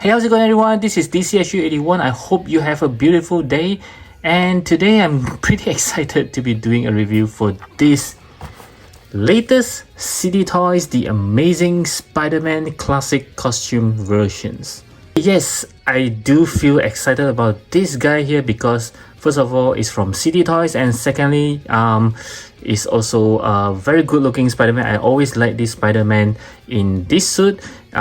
Hey, how's it going everyone? This is DCSU81. I hope you have a beautiful day. And today I'm pretty excited to be doing a review for this latest City Toys, the Amazing Spider-Man Classic Costume versions. Yes, I do feel excited about this guy here because first of all, it's from City Toys, and secondly, it's also a very good looking Spider-Man. I always like this Spider-Man in this suit.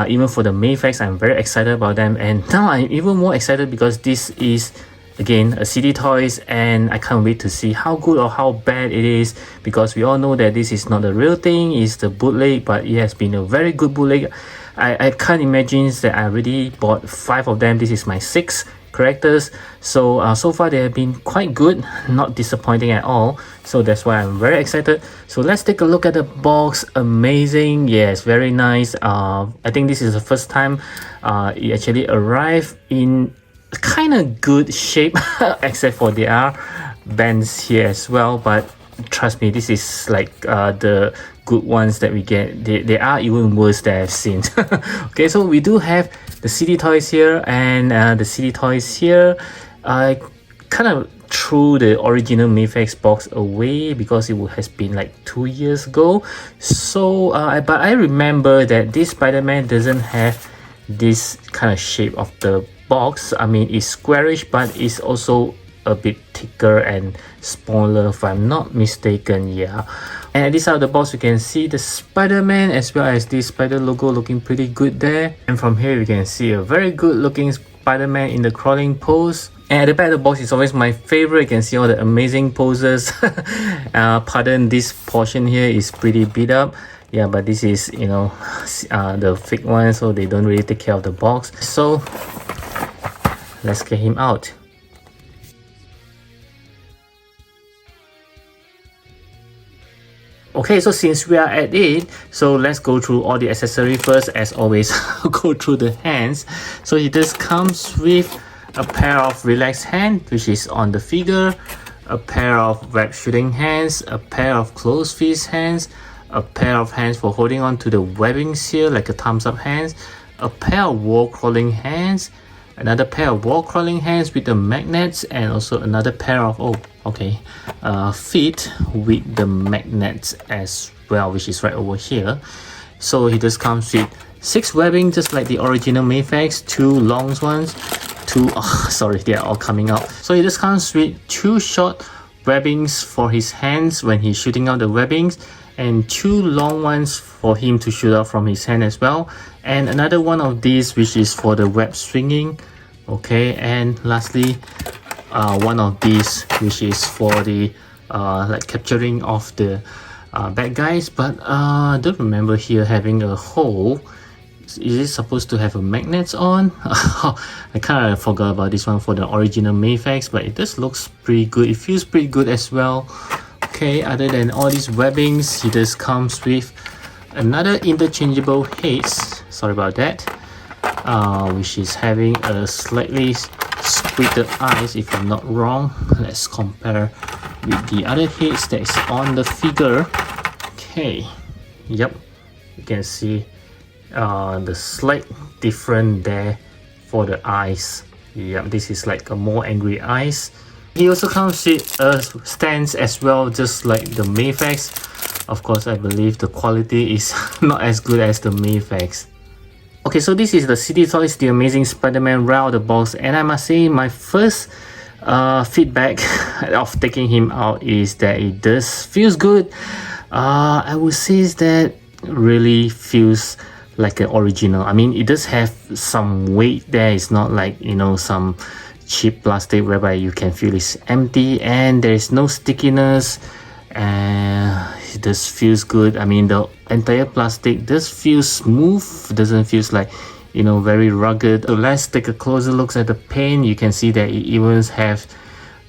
Even for the Mayfax, I'm very excited about them, and now I'm even more excited because this is again a City Toys, and I can't wait to see how good or how bad it is, because we all know that this is not the real thing, it's the bootleg, but it has been a very good bootleg. I can't imagine that I already bought 5 of them. This is my 6th characters, so so far they have been quite good, not disappointing at all, so that's why I'm very excited. So let's take a look at the box. Amazing, yes, very nice. I think this is the first time it actually arrived in kind of good shape except for there are bands here as well, but trust me, this is like the good ones that we get. They are even worse that I've seen. Okay, so we do have the City Toys here, and the City Toys here, I kind of threw the original Mayfax box away because it has been like 2 years ago. So but I remember that this Spider-Man doesn't have this kind of shape of the box. I mean, it's squarish, but it's also a bit thicker and smaller if I'm not mistaken. Yeah, and at this side of the box you can see the Spider-Man as well as the spider logo looking pretty good there, and from here you can see a very good looking Spider-Man in the crawling pose. And at the back of the box is always my favorite. You can see all the amazing poses. Pardon, this portion here is pretty beat up. Yeah, but this is, you know, the fake one, so they don't really take care of the box. So let's get him out. Okay, so since we are at it, so let's go through all the accessories first. As always, go through the hands. So it just comes with a pair of relaxed hands, which is on the figure, a pair of web shooting hands, a pair of closed fist hands, a pair of hands for holding on to the webbings here like a thumbs up hands, a pair of wall crawling hands, another pair of wall crawling hands with the magnets, and also another pair of feet with the magnets as well, which is right over here. So it just comes with 6 webbing just like the original Mayfax, 2 long ones, sorry, they are all coming out. So it just comes with 2 short webbings for his hands when he's shooting out the webbings, and 2 long ones for him to shoot out from his hand as well, and another one of these which is for the web swinging. Okay, and lastly one of these which is for the like capturing of the bad guys, but I don't remember here having a hole. Is it supposed to have a magnets on? I kind of forgot about this one for the original Mayfax, but it just looks pretty good. It feels pretty good as well. Okay, other than all these webbings, it just comes with another interchangeable heads, sorry about that, which is having a slightly squinted eyes if I'm not wrong. Let's compare with the other heads that is on the figure. Okay, yep, you can see the slight difference there for the eyes. Yep, this is like a more angry eyes. He also comes with a stance as well, just like the Mayfax. Of course, I believe the quality is not as good as the Mayfax. Okay, so this is the City Toys, the Amazing Spider-Man right out of the box, and I must say my first feedback of taking him out is that it does feels good. I would say is that really feels like an original. I mean, it does have some weight there. It's not like, you know, some cheap plastic whereby you can feel it's empty and there is no stickiness, and it just feels good. I mean, the entire plastic does feel smooth, doesn't feel like, you know, very rugged. So let's take a closer look at the paint. You can see that it even have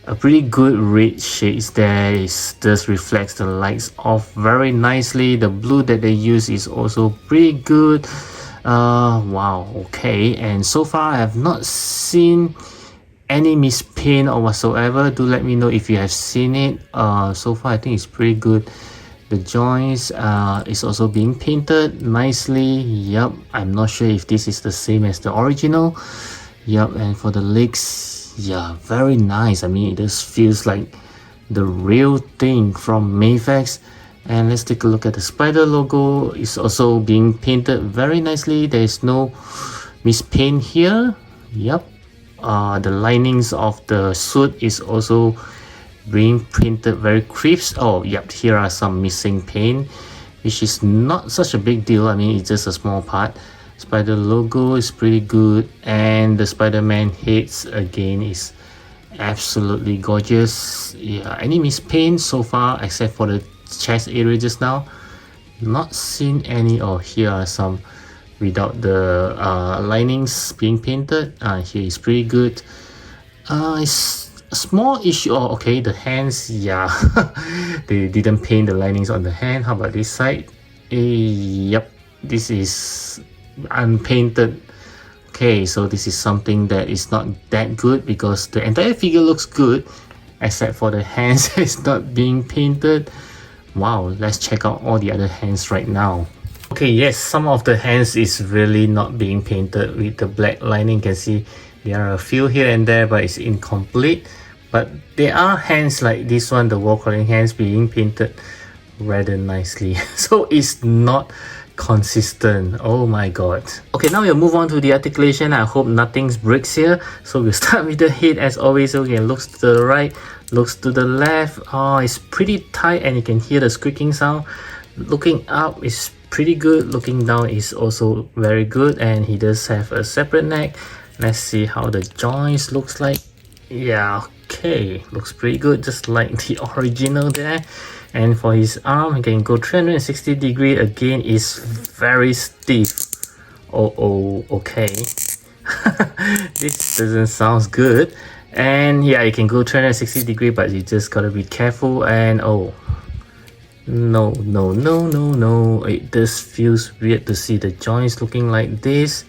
a pretty good red shades there. It just reflects the lights off very nicely. The blue that they use is also pretty good. Wow, okay, and so far I have not seen any mispaint or whatsoever. Do let me know if you have seen it. So far I think it's pretty good. The joints is also being painted nicely. Yep, I'm not sure if this is the same as the original. Yep, and for the legs, yeah, very nice. I mean, it just feels like the real thing from Mayfax. And let's take a look at the spider logo. It's also being painted very nicely. There is no mispaint here. Yep, the linings of the suit is also being printed very crisp. Oh, yep, here are some missing paint, which is not such a big deal. I mean, it's just a small part. Spider logo is pretty good, and the Spider-Man heads again is absolutely gorgeous. Yeah, any mispaint so far except for the chest area just now? Not seen any. Oh, here are some without the linings being painted. Here is pretty good. It's a small issue. Oh, okay, the hands, yeah. They didn't paint the linings on the hand. How about this side? Yep, this is unpainted. Okay, so this is something that is not that good because the entire figure looks good except for the hands is not being painted. Wow, let's check out all the other hands right now. Okay, yes, some of the hands is really not being painted with the black lining. You can see there are a few here and there, but it's incomplete. But there are hands like this one, the wall crawling hands, being painted rather nicely. So it's not consistent. Oh my god. Okay, now we'll move on to the articulation. I hope nothing breaks here. So we'll start with the head as always. Okay, looks to the right, looks to the left. Oh, it's pretty tight and you can hear the squeaking sound. Looking up is pretty good. Looking down is also very good, and he does have a separate neck. Let's see how the joints looks like. Yeah, okay, looks pretty good, just like the original there. And for his arm, he can go 360 degree. Again, is very stiff. Oh, okay. This doesn't sound good. And yeah, you can go 360 degree, but you just gotta be careful. And oh, no, it just feels weird to see the joints looking like this.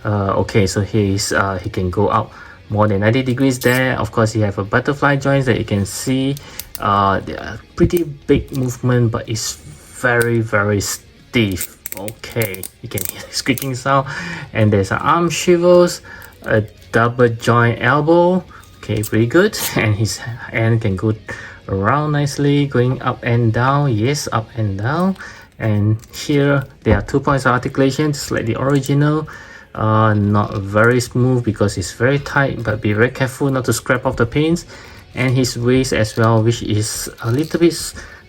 Okay, so he can go up more than 90 degrees there. Of course, you have a butterfly joints that you can see. They are pretty big movement, but it's very stiff. Okay, you can hear the squeaking sound. And there's an arm swivels, a double joint elbow. Okay, pretty good. And his hand can go around nicely, going up and down. Yes, up and down. And here there are 2 points of articulation, just like the original. Not very smooth because it's very tight, but be very careful not to scrape off the paints. And his waist as well, which is a little bit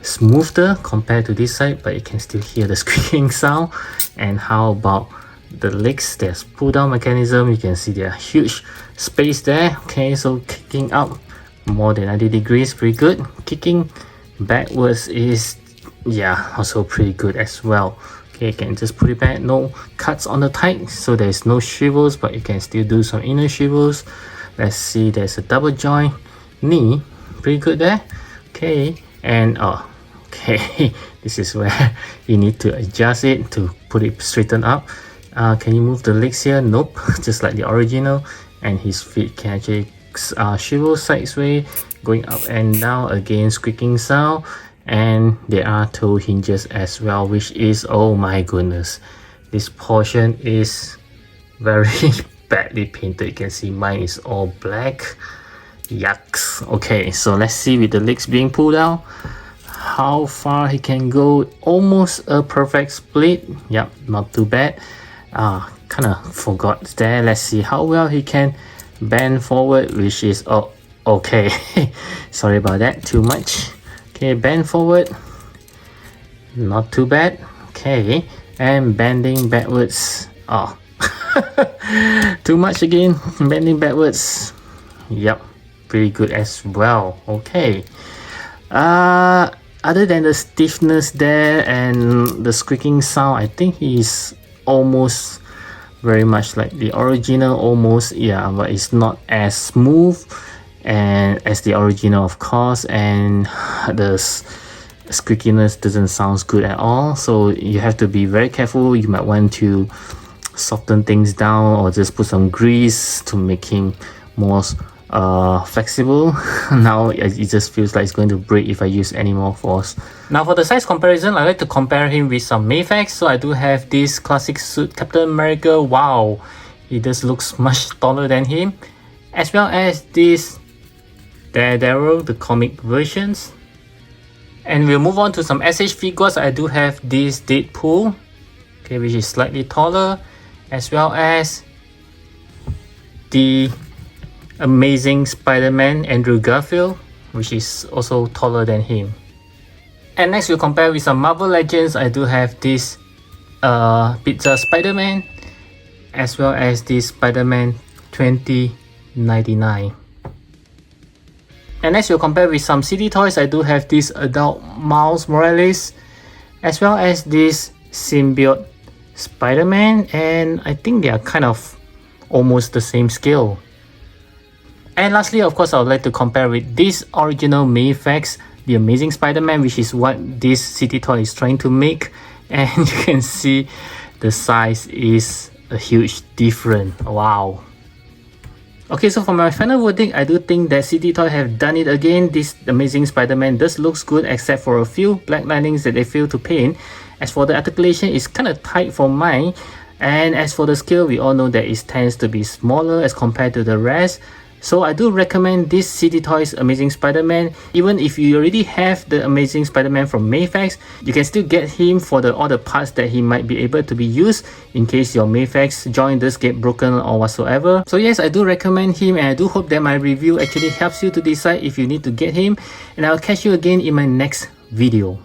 smoother compared to this side, but you can still hear the squeaking sound. And how about the legs? There's pull down mechanism. You can see there are huge space there. Okay, so kicking up more than 90 degrees, pretty good. Kicking backwards is, yeah, also pretty good as well. Okay, you can just put it back. No cuts on the tight, so there's no swivels, but you can still do some inner swivels. Let's see, there's a double joint knee, pretty good there. Okay, and okay, this is where you need to adjust it to put it straighten up. Can you move the legs here? Nope, just like the original. And his feet can actually swivel sideways, going up and down. Again, squeaking sound. And there are toe hinges as well, which is, oh my goodness, this portion is very badly painted. You can see mine is all black. Yucks. Okay, so let's see with the legs being pulled out how far he can go. Almost a perfect split. Yep, not too bad. Kind of forgot there. Let's see how well he can bend forward, which is, oh, okay. Sorry about that, too much. Okay, bend forward, not too bad. Okay, and bending backwards. Oh, too much again. Bending backwards. Yep, pretty good as well. Okay, other than the stiffness there and the squeaking sound, I think he's almost very much like the original, almost, yeah, but it's not as smooth and as the original, of course, and the squeakiness doesn't sound good at all. So you have to be very careful. You might want to soften things down or just put some grease to make him more flexible. Now it just feels like it's going to break if I use any more force. Now for the size comparison, I like to compare him with some Mayfax. So I do have this classic suit Captain America. Wow, he just looks much taller than him, as well as this Daredevil, the comic versions. And we'll move on to some SH figures. I do have this Deadpool, okay, which is slightly taller, as well as the Amazing Spider-Man Andrew Garfield, which is also taller than him. And next we'll compare with some Marvel Legends. I do have this Pizza Spider-Man, as well as this Spider-Man 2099. And next we'll compare with some City Toys. I do have this adult Miles Morales, as well as this Symbiote Spider-Man, and I think they are kind of almost the same scale. And lastly, of course, I would like to compare with this original Mayfax, the Amazing Spider-Man, which is what this City Toy is trying to make. And you can see the size is a huge difference. Wow. Okay, so for my final verdict, I do think that City Toy have done it again. This Amazing Spider-Man does looks good, except for a few black linings that they fail to paint. As for the articulation, it's kind of tight for mine. And as for the scale, we all know that it tends to be smaller as compared to the rest. So I do recommend this City Toys Amazing Spider-Man. Even if you already have the Amazing Spider-Man from Mayfax, you can still get him for all the parts that he might be able to be used in case your Mayfax joint does get broken or whatsoever. So yes, I do recommend him, and I do hope that my review actually helps you to decide if you need to get him. And I'll catch you again in my next video.